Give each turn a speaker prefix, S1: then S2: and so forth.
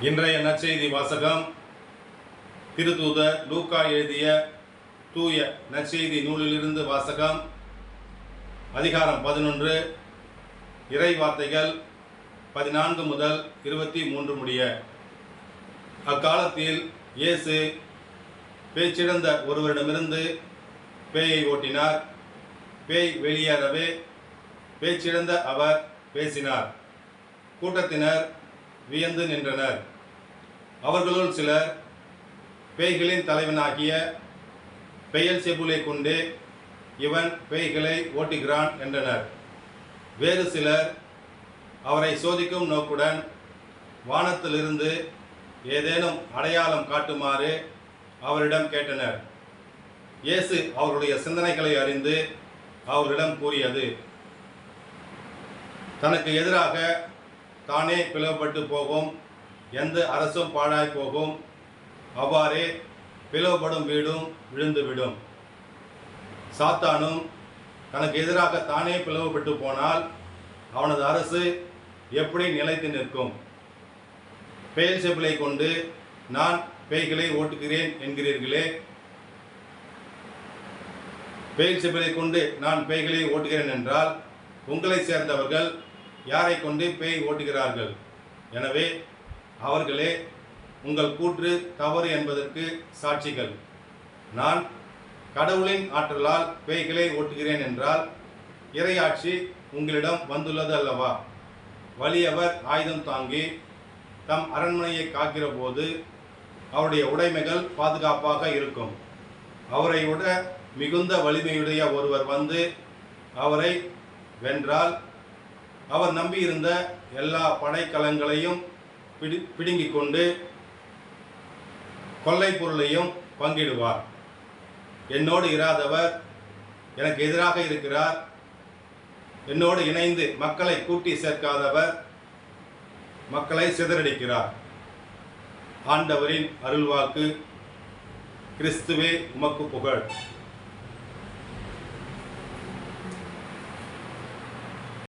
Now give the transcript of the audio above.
S1: இன்றைய நற்செய்தி வாசகம் திருத்தூதர் லூக்கா எழுதிய தூய நற்செய்தி நூலிலிருந்து வாசகம். அதிகாரம் 11, இறை வார்த்தைகள் 14 முதல் 23 முடிய. அக்காலத்தில் இயேசு பேச்சிழந்த ஒருவரிடமிருந்து பேயை ஓட்டினார். பேய் வெளியேறவே பேச்சிழந்த அவர் பேசினார். கூட்டத்தினர் வியந்து நின்றனர். அவர்களுள் சிலர் பேய்களின் தலைவனாகிய பெயல்செபூலை கொண்டு இவன் பேய்களை ஓட்டுகிறான் என்றனர். வேறு சிலர் அவரை சோதிக்கும் நோக்குடன் வானத்திலிருந்து ஏதேனும் அடையாளம் காட்டுமாறு அவரிடம் கேட்டனர். இயேசு அவருடைய சிந்தனைகளை அறிந்து அவர்களிடம் கூறியது, தனக்கு எதிராக தானே பிளவுபட்டு போகும் எந்த அரசும் பாழாய் போகும், அவ்வாறே பிளவுபடும் வீடும் விழுந்துவிடும். சாத்தானும் தனக்கு எதிராக தானே பிளவுபட்டு போனால் அவனது அரசு எப்படி நிலைத்து நிற்கும்? பெயல்செபூலை கொண்டு நான் பேய்களை ஓட்டுகிறேன் என்கிறீர்களே. பெயல்செபூலை கொண்டு நான் பேய்களை ஓட்டுகிறேன் என்றால் உங்களை சேர்ந்தவர்கள் யாரை கொண்டு பேய் ஓட்டுகிறார்கள்? எனவே அவர்களே உங்கள் கூற்று தவறு என்பதற்கு சாட்சிகள். நான் கடவுளின் ஆற்றலால் பேய்களை ஓட்டுகிறேன் என்றால் இறையாட்சி உங்களிடம் வந்துள்ளது அல்லவா? வலியவர் ஆயுதம் தாங்கி தம் அரண்மனையை காக்கிற போது அவருடைய உடைமைகள் பாதுகாப்பாக இருக்கும். அவரை விட மிகுந்த வலிமையுடைய ஒருவர் வந்து அவரை வென்றால் அவர் நம்பியிருந்த எல்லா படைக்கலங்களையும் பிடுங்கிக் கொண்டு கொள்ளை பொருளையும் பங்கிடுவார். என்னோடு இராதவர் எனக்கு எதிராக இருக்கிறார். என்னோடு இணைந்து மக்களை கூட்டி சேர்க்காதவர் மக்களை சிதறடிக்கிறார். ஆண்டவரின் அருள்வாக்கு. கிறிஸ்துவே உமக்கு புகழ்.